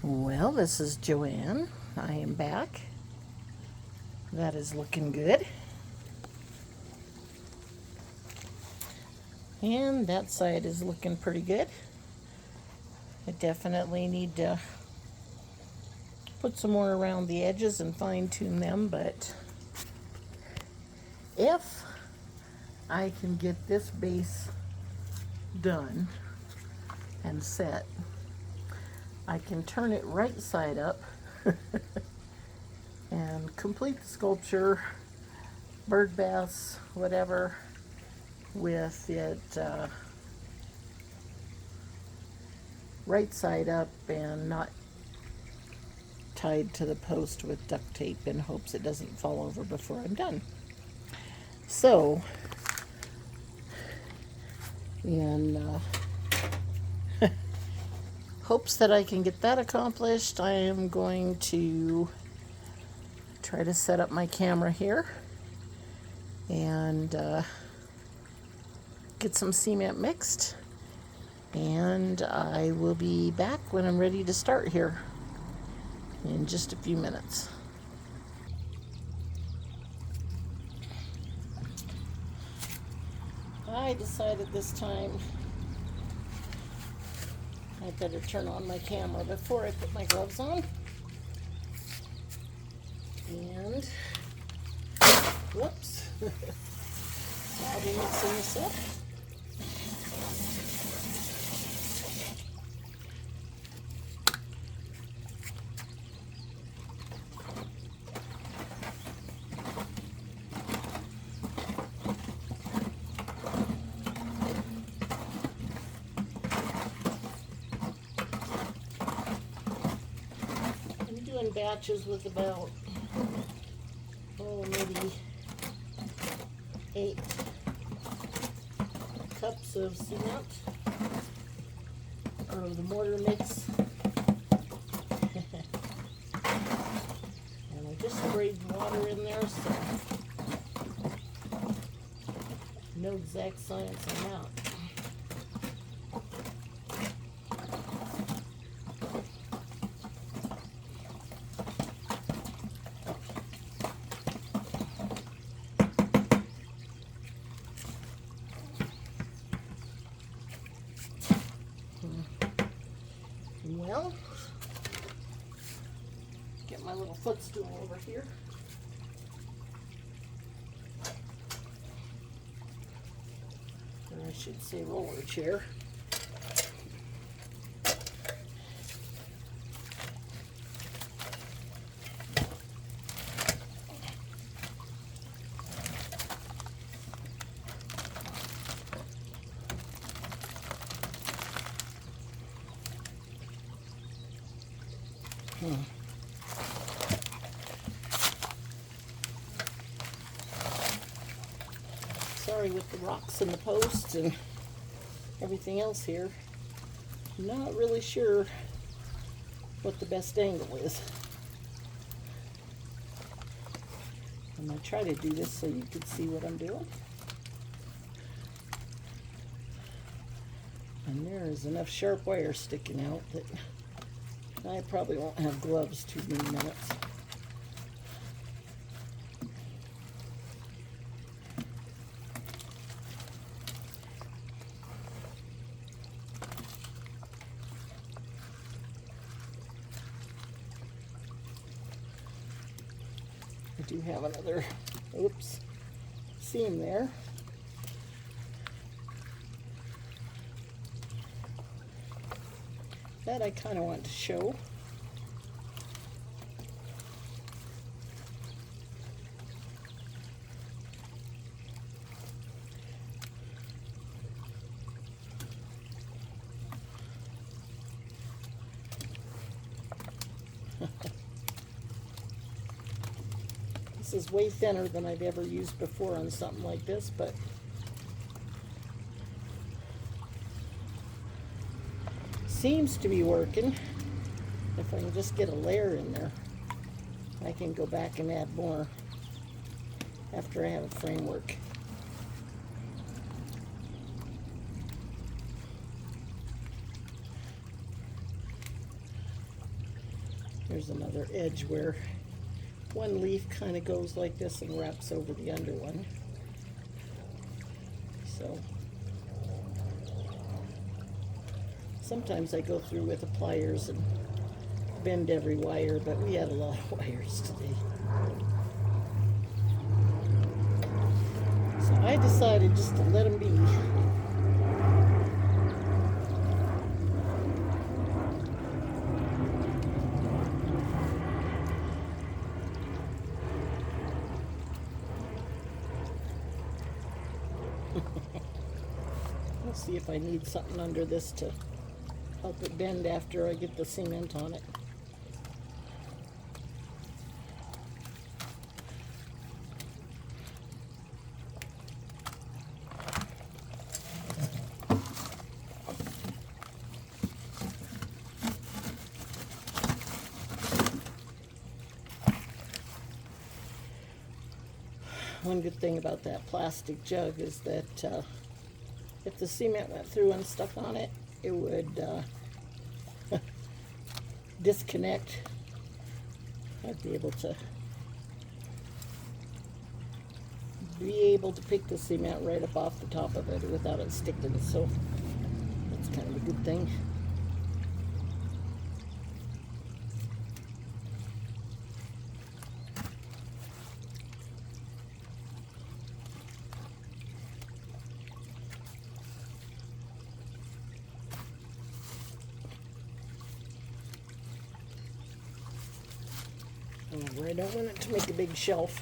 Well, this is Joanne. I am back. That is looking good. And that side is looking pretty good. I definitely need to put some more around the edges and fine tune them, but if I can get this base done and set, I can turn it right side up and complete the sculpture, bird baths, whatever, with it right side up and not tied to the post with duct tape in hopes it doesn't fall over before I'm done. So, in hopes that I can get that accomplished, I am going to try to set up my camera here and get some cement mixed, and I will be back when I'm ready to start here in just a few minutes. I decided this time I better turn on my camera before I put my gloves on. And, whoops, I'll be mixing this up. I'm doing batches with about, maybe 8 cups of cement, or the mortar mix. And I just sprayed water in there, so no exact science on that. Well, get my little footstool over here. Or I should say roller chair. Sorry with the rocks and the posts and everything else here. I'm not really sure what the best angle is. I'm going to try to do this so you can see what I'm doing. And there is enough sharp wire sticking out that I probably won't have gloves too many minutes. I do have another, seam there. That I kind of want to show. This is way thinner than I've ever used before on something like this, but seems to be working. If I can just get a layer in there, I can go back and add more after I have a framework. Here's another edge where one leaf kind of goes like this and wraps over the under one. So sometimes I go through with the pliers and bend every wire, but we had a lot of wires today. So I decided just to let them be. Let's see if I need something under this to help it bend after I get the cement on it. One good thing about that plastic jug is that if the cement went through and stuck on it, it would disconnect. I'd be able to pick the cement right up off the top of it without it sticking, so that's kind of a good thing. I don't want it to make a big shelf.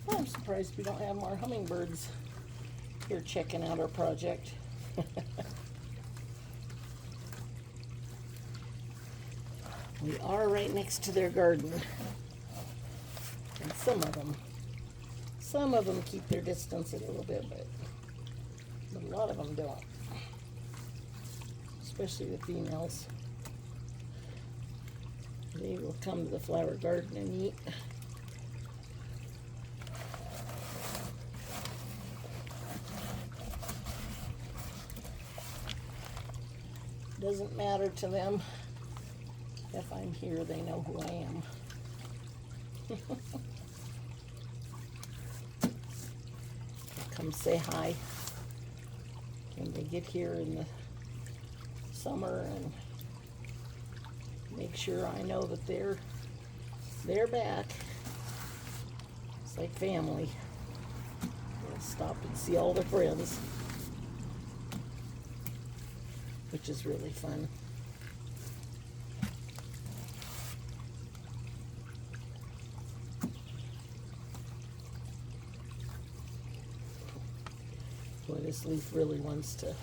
I'm surprised we don't have more hummingbirds here checking out our project. We are right next to their garden, and some of them keep their distance a little bit, but a lot of them don't, especially the females. They will come to the flower garden and eat. Doesn't matter to them. If I'm here, they know who I am. Come say hi. When they get here in the summer, and make sure I know that they're back. It's like family. They'll stop and see all their friends, which is really fun. Boy, this leaf really wants to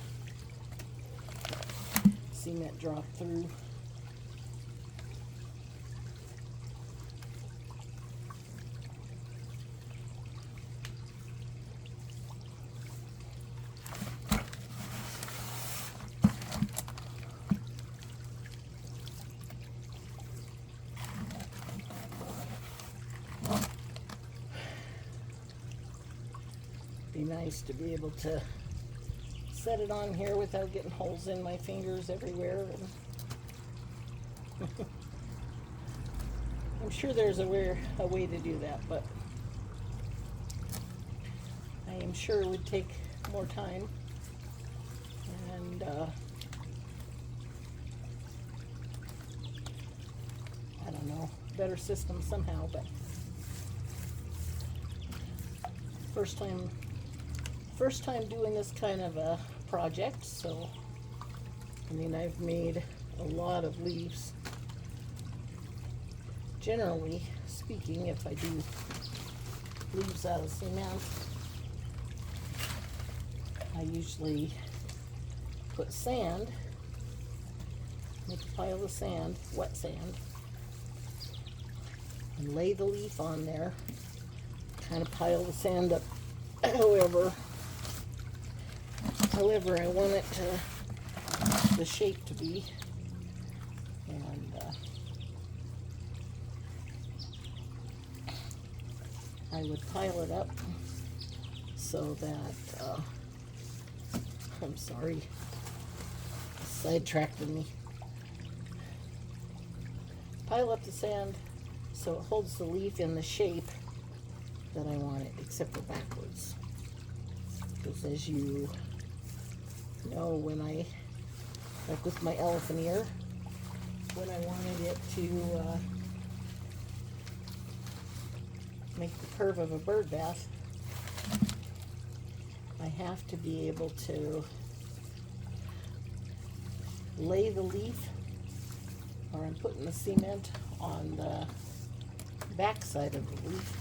cement drop through. Be nice to be able to set it on here without getting holes in my fingers everywhere. I'm sure there's a way to do that, but I am sure it would take more time and I don't know, better system somehow. But first time doing this kind of a project, so I mean, I've made a lot of leaves. Generally speaking, if I do leaves out of cement, I usually put sand, make a pile of sand, wet sand, and lay the leaf on there, kind of pile the sand up however I want it to, the shape to be. And I would pile it up so that, I'm sorry, sidetracked me. Pile up the sand so it holds the leaf in the shape that I want it, except for backwards. Because as you know, when I, like with my elephant ear, when I wanted it to make the curve of a bird bath, I have to be able to lay the leaf, or I'm putting the cement on the back side of the leaf.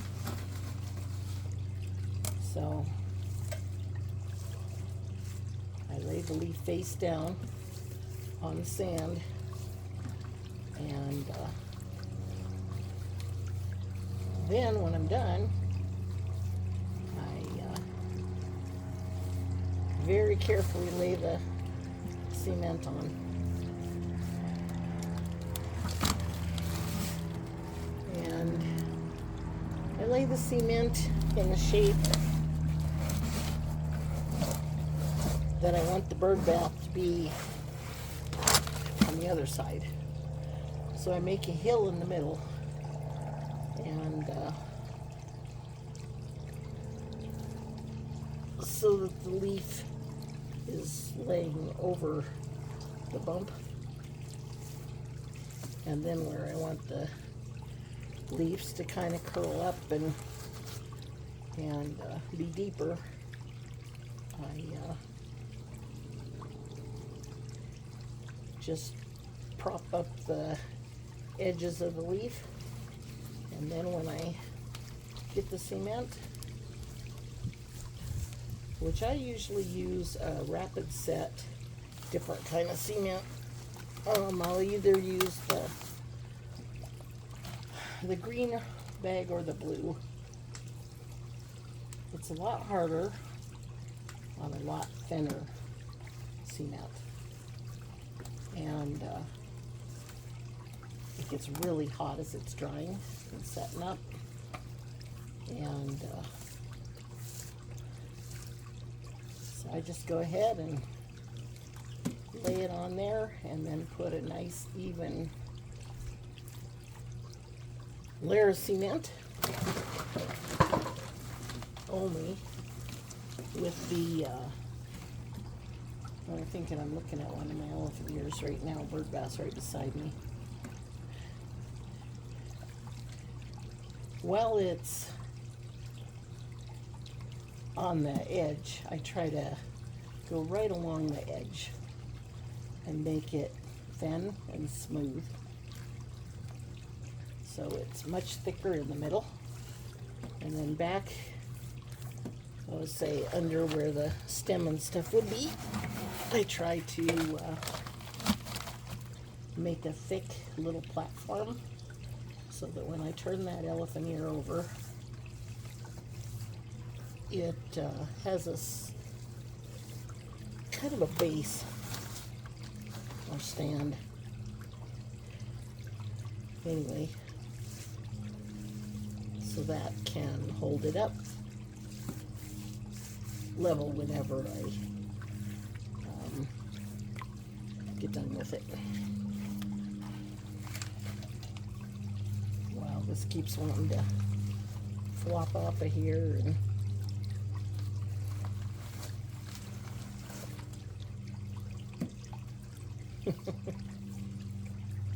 So I lay the leaf face down on the sand, and then when I'm done, I very carefully lay the cement on. And I lay the cement in the shape that I want the bird bath to be on the other side. So I make a hill in the middle, and so that the leaf is laying over the bump, and then where I want the leaves to kind of curl up and be deeper, I just prop up the edges of the leaf, and then when I get the cement, which I usually use a rapid set, different kind of cement, I'll either use the green bag or the blue. It's a lot harder on a lot thinner cement, and it gets really hot as it's drying and setting up, and so I just go ahead and lay it on there, and then put a nice even layer of cement, only with the I'm thinking I'm looking at one of my elephant ears right now, bird bath's right beside me. While it's on the edge, I try to go right along the edge and make it thin and smooth, so it's much thicker in the middle, and then back, I would say under where the stem and stuff would be, I try to make a thick little platform, so that when I turn that elephant ear over, it has a kind of a base or stand. Anyway, so that can hold it up level whenever I get done with it. Wow, this keeps wanting to flop off of here, and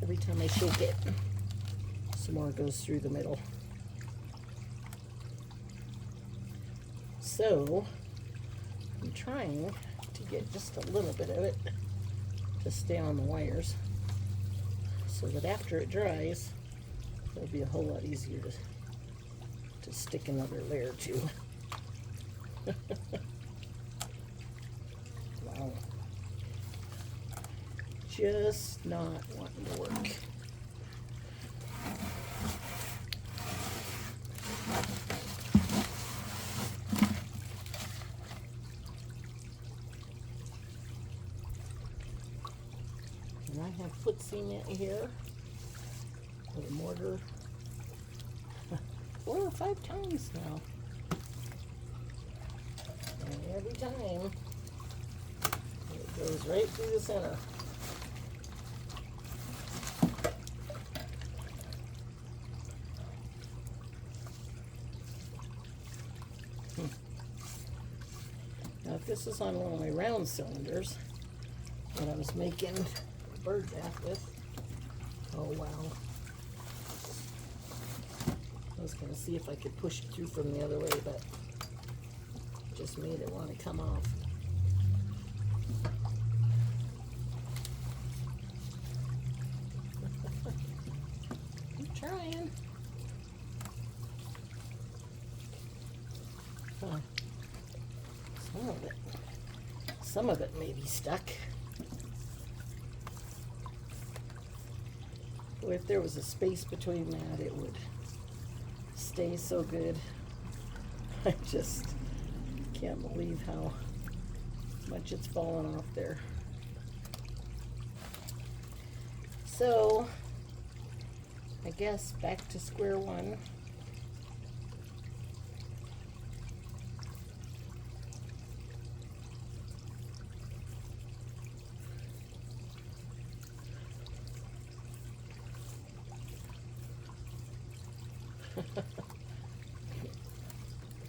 every time I shake it, some more goes through the middle. So I'm trying to get just a little bit of it to stay on the wires, so that after it dries, it'll be a whole lot easier to stick another layer to. Wow. Just not wanting to work. And I have put cement here with a mortar 4 or 5 times now. And every time it goes right through the center. Now if this is on one of my round cylinders that I was making a bird bath with, oh wow. I was going to see if I could push it through from the other way, but it just made it want to come off. I'm trying. Huh. Some of it may be stuck. Boy, if there was a space between that, it would stay so good. I just can't believe how much it's fallen off there. So, I guess back to square one.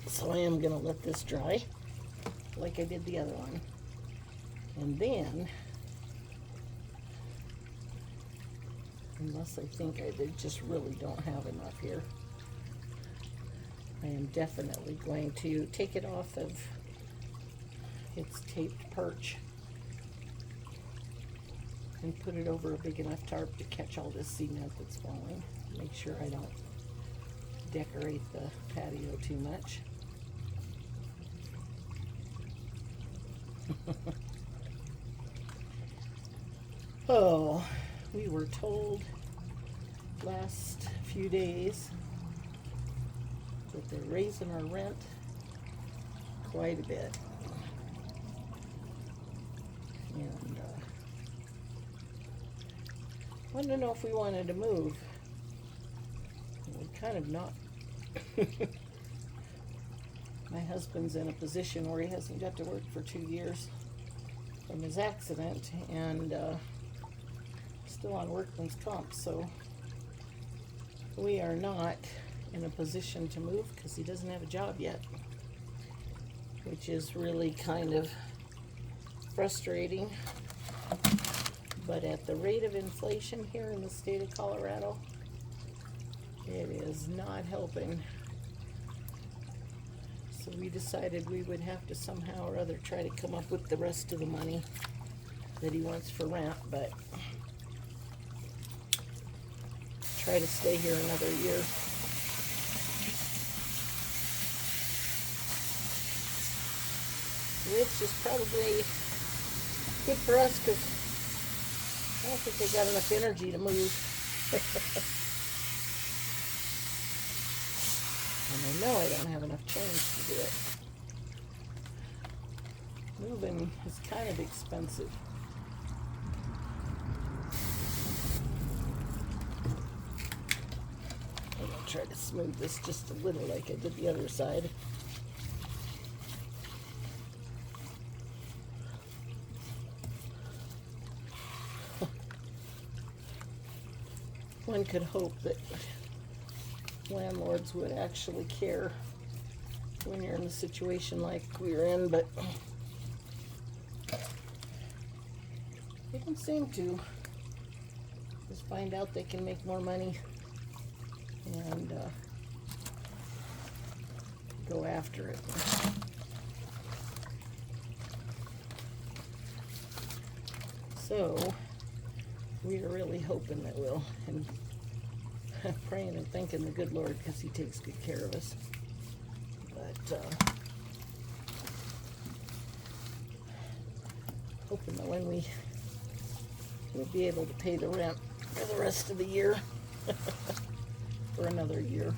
So I am going to let this dry like I did the other one. And then, unless I think I just really don't have enough here, I am definitely going to take it off of its taped perch and put it over a big enough tarp to catch all this cement that's falling. Make sure I don't decorate the patio too much. Oh, we were told last few days that they're raising our rent quite a bit. And wanted to know if we wanted to move. We're kind of not. My husband's in a position where he hasn't got to work for 2 years from his accident, and still on workman's comp, so we are not in a position to move because he doesn't have a job yet, which is really kind of frustrating. But at the rate of inflation here in the state of Colorado, it is not helping. So we decided we would have to somehow or other try to come up with the rest of the money that he wants for rent, but try to stay here another year. Which is probably good for us because I don't think they got enough energy to move. And I know I don't have enough change to do it. Moving is kind of expensive. I'm going to try to smooth this just a little like I did the other side. One could hope that landlords would actually care when you're in a situation like we're in, but they don't seem to. Just find out they can make more money and go after it. So we are really hoping that we'll, and praying and thanking the good Lord because he takes good care of us. But hoping that when we'll be able to pay the rent for the rest of the year, for another year.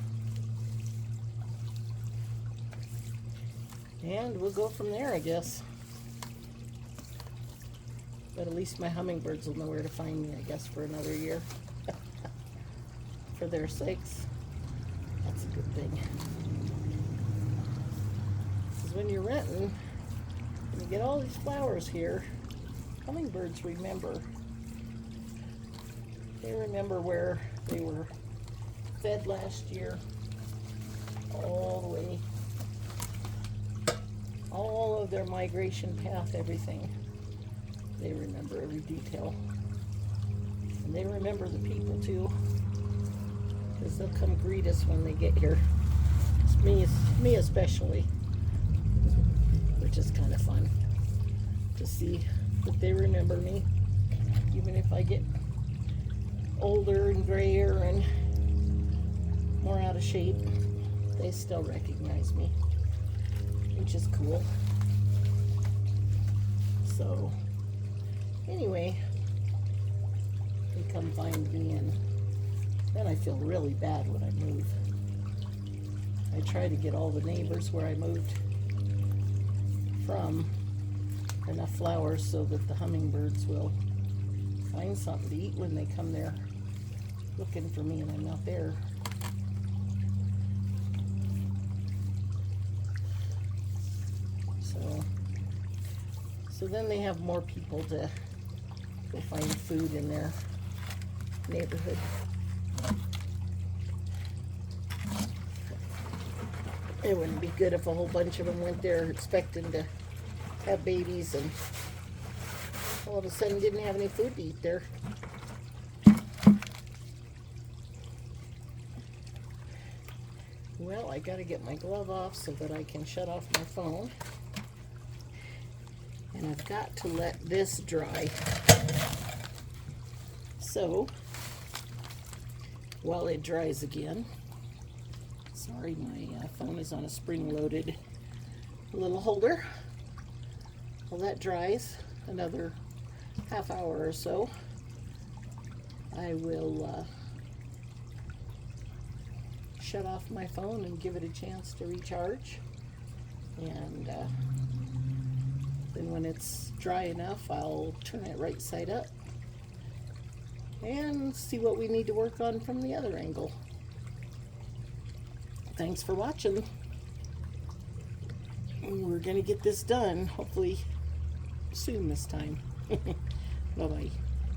And we'll go from there, I guess. But at least my hummingbirds will know where to find me, I guess, for another year. For their sakes. That's a good thing. Because when you're renting, and you get all these flowers here, hummingbirds remember. They remember where they were fed last year. All the way. All of their migration path, everything. They remember every detail. And they remember the people too. Because they'll come greet us when they get here. It's me especially. Which is kind of fun to see that they remember me. Even if I get older and grayer and more out of shape, they still recognize me, which is cool. So anyway, they come find me, and then I feel really bad when I move. I try to get all the neighbors where I moved from enough flowers so that the hummingbirds will find something to eat when they come there looking for me and I'm not there. So then they have more people to go find food in their neighborhood. It wouldn't be good if a whole bunch of them went there expecting to have babies and all of a sudden didn't have any food to eat there. Well, I gotta get my glove off so that I can shut off my phone. And I've got to let this dry. So, while it dries again, sorry, my phone is on a spring-loaded little holder. While that dries, another half hour or so, I will shut off my phone and give it a chance to recharge. And then when it's dry enough, I'll turn it right side up and see what we need to work on from the other angle. Thanks for watching. We're gonna get this done, hopefully soon this time. Bye-bye.